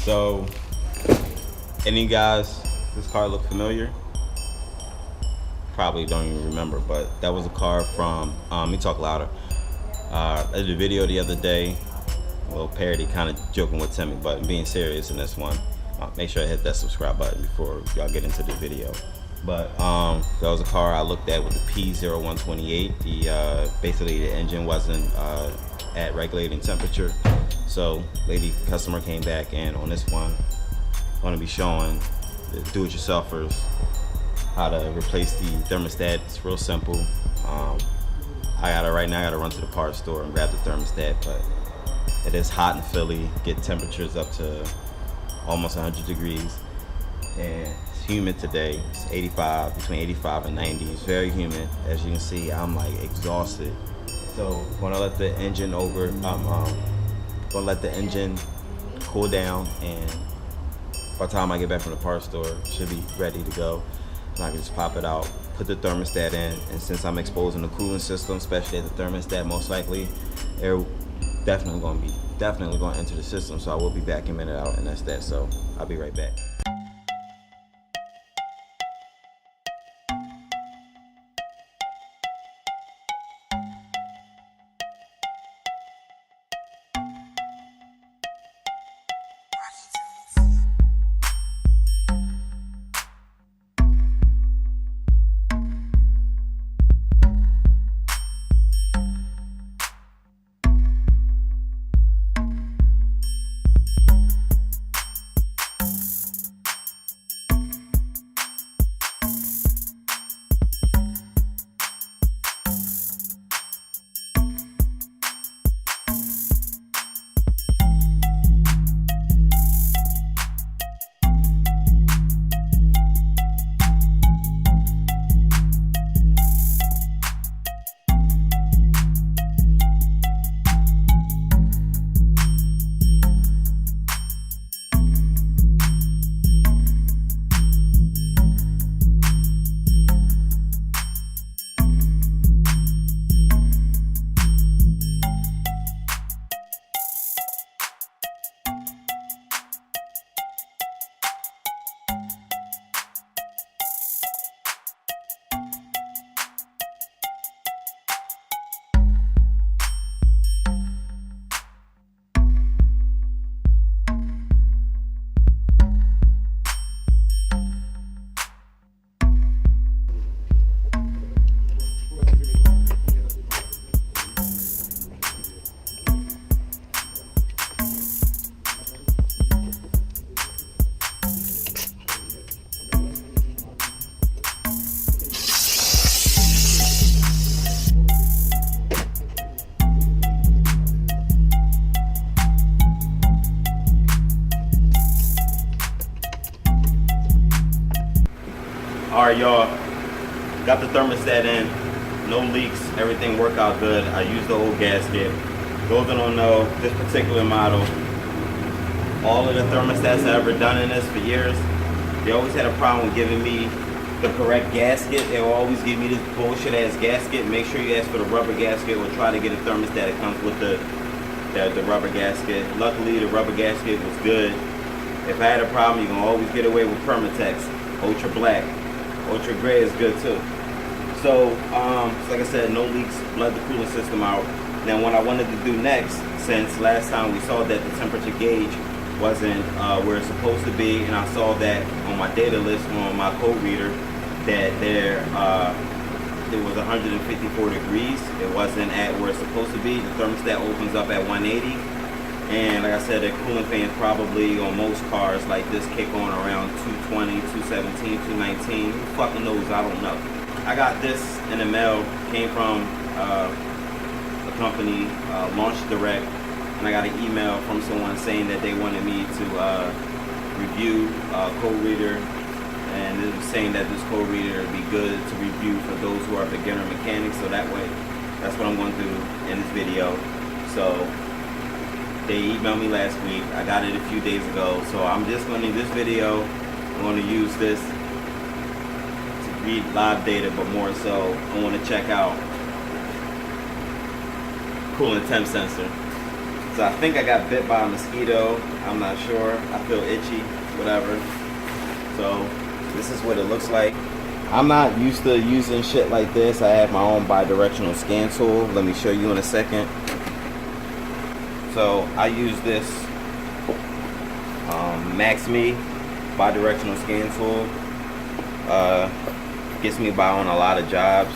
So, any guys, this car look familiar? Probably don't even remember, but that was a car from, let me talk louder. I did a video the other day, a little parody, kind of joking with Timmy, but being serious in this one. Make sure I hit that subscribe button before y'all get into the video. But that was a car I looked at with the P0128. Basically the engine wasn't at regulating temperature. So customer came back, and on this one, I'm gonna be showing the do-it-yourselfers how to replace the thermostat. It's real simple. I gotta run to the parts store and grab the thermostat, but it is hot in Philly. Get temperatures up to almost 100 degrees, and it's humid today. It's 85, between 85 and 90. It's very humid. As you can see, I'm like exhausted. So I'm gonna let the engine cool down, and by the time I get back from the parts store, it should be ready to go. And I can just pop it out, put the thermostat in, and since I'm exposing the cooling system, especially at the thermostat, most likely air definitely going to enter the system. So I will be back in a minute out, and that's that. So I'll be right back. Alright y'all, got the thermostat in, no leaks, everything worked out good. I used the old gasket. Those that don't know, this particular model, all of the thermostats I've ever done in this for years, they always had a problem with giving me the correct gasket. They will always give me this bullshit ass gasket. Make sure you ask for the rubber gasket, or try to get a thermostat that comes with the rubber gasket. Luckily the rubber gasket was good. If I had a problem, you can always get away with Permatex, Ultra Black. Ultra Gray is good too. So, like I said, no leaks, bled the cooling system out. Now what I wanted to do next, since last time we saw that the temperature gauge wasn't where it's supposed to be, and I saw that on my data list on my code reader that it was 154 degrees. It wasn't at where it's supposed to be. The thermostat opens up at 180. And like I said, the cooling fans probably on most cars like this kick on around 220, 217, 219. Who fucking knows? I don't know. I got this in the mail. Came from a company, Launch Direct, and I got an email from someone saying that they wanted me to review code reader, and it was saying that this code reader would be good to review for those who are beginner mechanics. So that way, that's what I'm going to do in this video. So they emailed me last week. I got it a few days ago. So I'm just going to, in this video, I'm going to use this to read live data, but more so, I want to check out coolant temp sensor. So I think I got bit by a mosquito. I'm not sure. I feel itchy, whatever. So this is what it looks like. I'm not used to using shit like this. I have my own bi-directional scan tool. Let me show you in a second. So I use this Max Me bi-directional scan tool. Gets me by on a lot of jobs.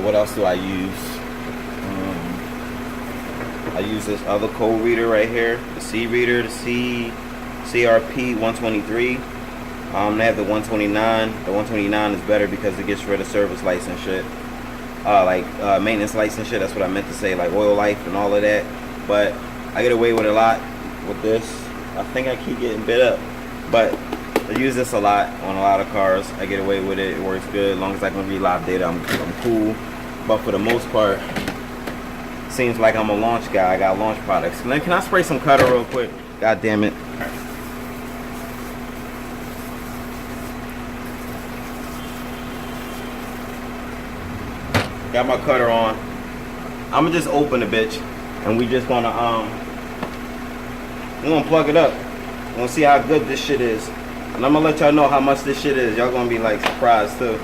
What else do I use? I use this other code reader right here, the C reader, the CRP 123. They have the 129. The 129 is better because it gets rid of service lights and shit. Maintenance lights and shit. That's what I meant to say, like oil life and all of that. But I get away with a lot with this. I think I keep getting bit up, but I use this a lot on a lot of cars. I get away with it. It works good. As long as I can read live data, I'm cool. But for the most part, seems like I'm a launch guy. I got launch products. And then can I spray some cutter real quick? God damn it. Got my cutter on. I'm gonna just open the bitch and we just gonna we're gonna plug it up. We're gonna see how good this shit is. And I'm gonna let y'all know how much this shit is. Y'all gonna be like surprised too.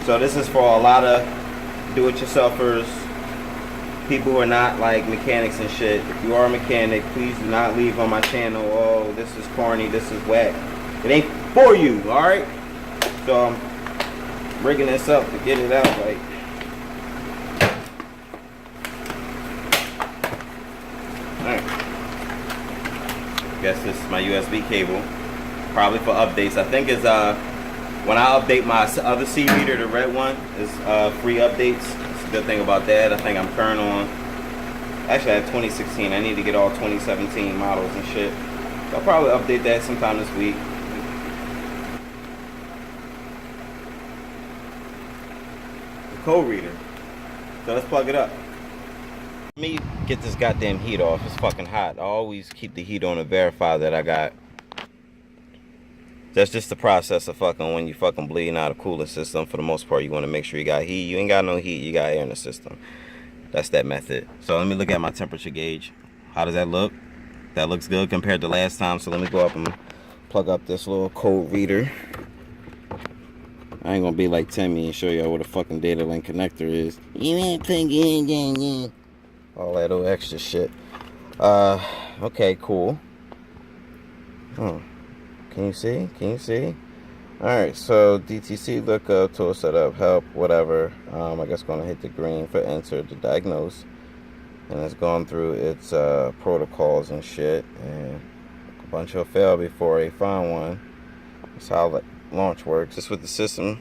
So this is for a lot of do-it-yourselfers, people who are not like mechanics and shit. If you are a mechanic, please do not leave on my channel, oh, this is corny, this is whack. It ain't for you, alright? So I'm rigging this up to get it out like. Alright. Guess this is my USB cable. Probably for updates. I think it's when I update my other C reader, the red one, is free updates. That's a good thing about that. I think I'm current on. Actually, I have 2016. I need to get all 2017 models and shit. So I'll probably update that sometime this week. The code reader. So let's plug it up. Let me get this goddamn heat off. It's fucking hot. I always keep the heat on to verify that I got. That's just the process of fucking when you fucking bleeding out a cooling system. For the most part, you want to make sure you got heat. You ain't got no heat, you got air in the system. That's that method. So let me look at my temperature gauge. How does that look? That looks good compared to last time. So let me go up and plug up this little code reader. I ain't gonna be like Timmy and show y'all what a fucking data link connector is. You ain't plugging all that old extra shit. Okay, cool. Can you see? Can you see? Alright, so DTC lookup, tool setup, help, whatever. I guess gonna hit the green for enter to diagnose. And it's gone through its protocols and shit. And a bunch will fail before they find one. That's how launch works. This with the system.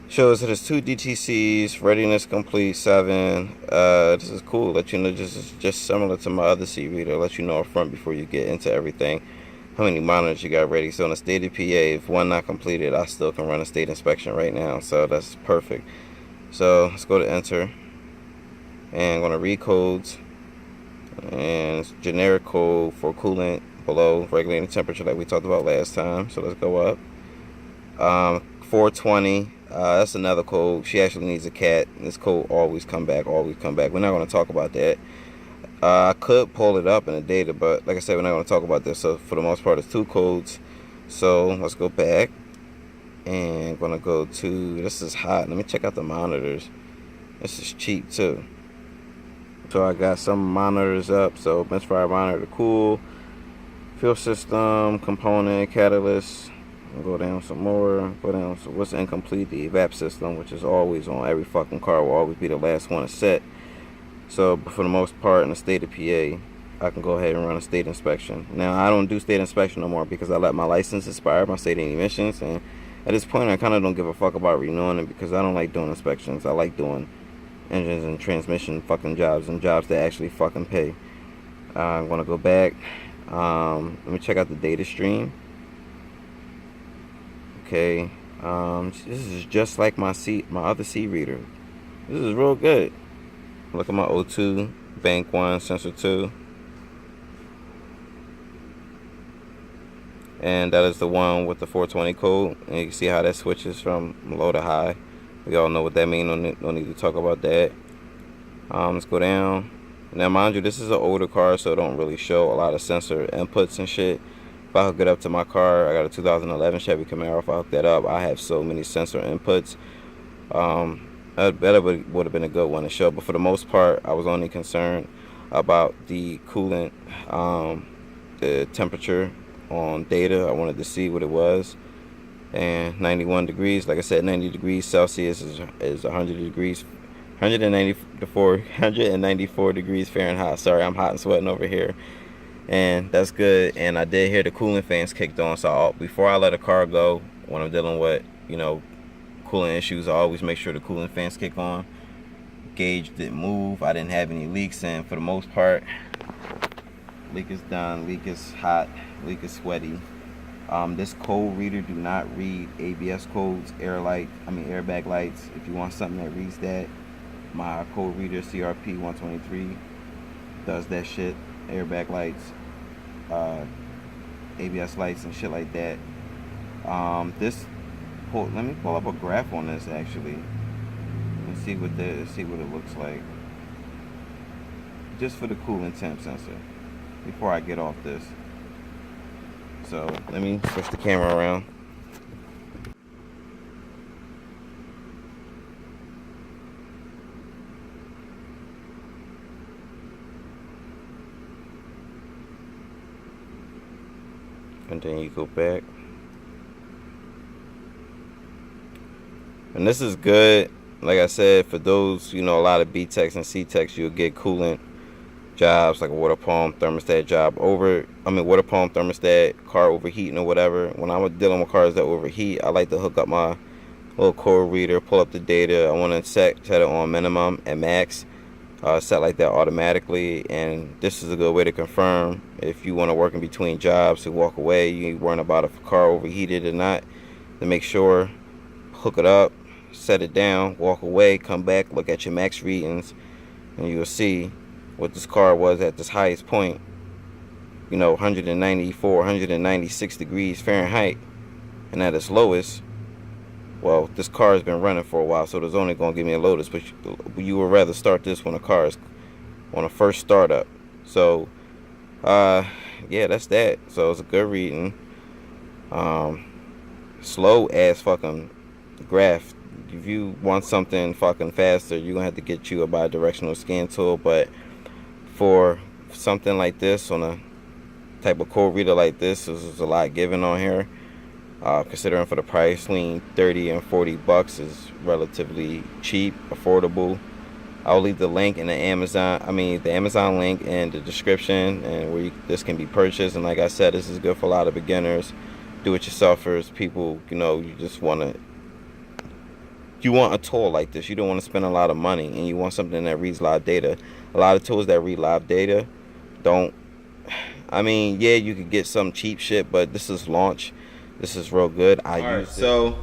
Shows that it's 2 DTCs, readiness complete 7. This is cool. Let you know this is just similar to my other C reader. Let you know up front before you get into everything. How many monitors you got ready. So in a stated PA, if one not completed, I still can run a state inspection right now. So that's perfect. So let's go to enter. And I'm going to read codes. And it's generic code for coolant below regulating temperature like we talked about last time. So let's go up. 420. That's another code. She actually needs a cat. This code always come back, always come back. We're not going to talk about that. I could pull it up in the data, but like I said, we're not going to talk about this. So for the most part, it's 2 codes. So let's go back. And I'm going to go to, this is hot. Let me check out the monitors. This is cheap too. So I got some monitors up. So benchfire monitor, cool. Fuel system, component, catalyst. I'll go down some more. Go down. So what's incomplete? The evap system, which is always on every fucking car, will always be the last one to set. So for the most part, in the state of PA, I can go ahead and run a state inspection. Now I don't do state inspection no more because I let my license expire, my state emissions, and at this point I kind of don't give a fuck about renewing it because I don't like doing inspections. I like doing engines and transmission fucking jobs and jobs that actually fucking pay. I'm gonna go back. Let me check out the data stream. Okay, this is just like my other C reader. This is real good. Look at my O2, bank 1, sensor 2. And that is the one with the 420 code. And you can see how that switches from low to high. We all know what that means. No need to talk about that. Let's go down. Now mind you, this is an older car, so it don't really show a lot of sensor inputs and shit. If I hook it up to my car, I got a 2011 Chevy Camaro. If I hook that up, I have so many sensor inputs. That would have been a good one to show, but for the most part, I was only concerned about the coolant, the temperature on data. I wanted to see what it was. And 91 degrees, like I said, 90 degrees Celsius is 100 degrees, 194 degrees Fahrenheit. Sorry, I'm hot and sweating over here. And that's good. And I did hear the cooling fans kicked on. So before I let a car go, when I'm dealing with, cooling issues, I always make sure the cooling fans kick on. Gauge didn't move. I didn't have any leaks, and for the most part, leak is done. Leak is hot. Leak is sweaty. This code reader do not read ABS codes, airbag lights. If you want something that reads that, my code reader CRP 123 does that shit. Airbag lights, ABS lights, and shit like that. Let me pull up a graph on this actually and see what it looks like, just for the coolant temp sensor, before I get off this. So let me switch the camera around. And then you go back. And this is good, like I said, for those, a lot of B-Techs and C-Techs, you'll get coolant jobs, like a water pump, thermostat job, water pump, thermostat, car overheating or whatever. When I'm dealing with cars that overheat, I like to hook up my little code reader, pull up the data. I want to set it on minimum and max, set like that automatically. And this is a good way to confirm if you want to work in between jobs to walk away. You ain't worrying about if a car overheated or not, to make sure, hook it up, set it down, walk away, come back, look at your max readings, and you'll see what this car was at this highest point, 194, 196 degrees Fahrenheit, and at its lowest, well, this car has been running for a while, so there's only going to give me a Lotus, but you would rather start this when a car is on a first startup. So, yeah, that's that. So it's a good reading. Slow as fucking graph. If you want something fucking faster, you're gonna have to get you a bi-directional scan tool. But for something like this, on a type of code reader like this, there's a lot given on here. Considering for the price, between 30 and 40 bucks is relatively cheap, affordable. I'll leave the link in the Amazon link in the description, and where this can be purchased. And like I said, this is good for a lot of beginners, do-it-yourselfers, people, you just you want a tool like this. You don't want to spend a lot of money, and you want something that reads live data. A lot of tools that read live data don't. Yeah, you could get some cheap shit, but this is launch. This is real good. So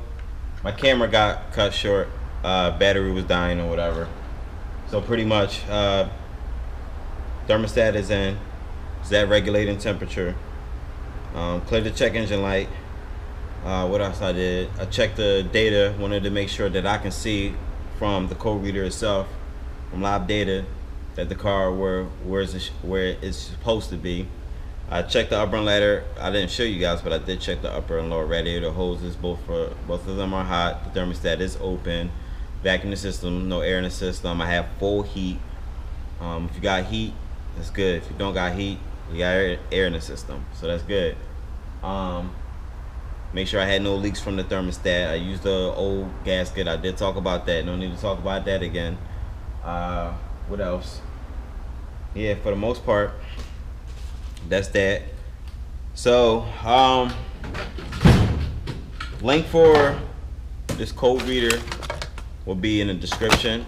my camera got cut short. Battery was dying or whatever. So pretty much, thermostat is in. Is that regulating temperature? Clear the check engine light. What else I did? I checked the data. Wanted to make sure that I can see from the code reader itself, from live data, that the car where it's supposed to be. I checked the upper and ladder. I didn't show you guys, but I did check the upper and lower radiator hoses. Both of them are hot. The thermostat is open. Vacuum the system, no air in the system. I have full heat. If you got heat, that's good. If you don't got heat, you got air in the system, so that's good. Make sure I had no leaks from the thermostat. I used the old gasket. I did talk about that. No need to talk about that again. What else? Yeah, for the most part, that's that. So, link for this code reader will be in the description.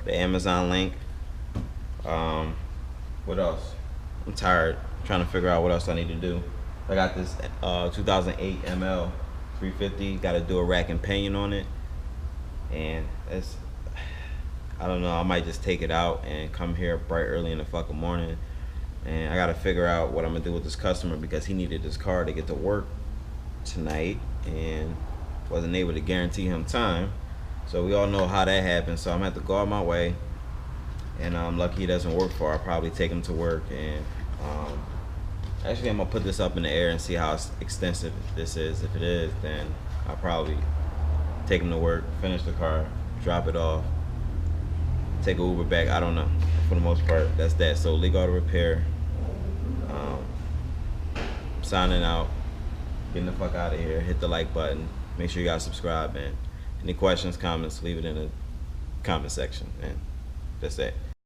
The Amazon link. What else? I'm tired. I'm trying to figure out what else I need to do. I got this 2008 ML 350. Got to do a rack and pinion on it, and I don't know. I might just take it out and come here bright early in the fucking morning, and I got to figure out what I'm gonna do with this customer, because he needed this car to get to work tonight and wasn't able to guarantee him time. So we all know how that happens. So I'm gonna have to go out my way and I'm lucky he doesn't work far. I'll probably take him to work, and actually I'm gonna put this up in the air and see how extensive this is. If it is, then I'll probably take him to work, finish the car, drop it off, take an Uber back. I don't know. For the most part, that's that. So Leekautorepair, signing out, getting the fuck out of here. Hit the like button. Make sure you guys subscribe, and any questions, comments, leave it in the comment section, and that's that.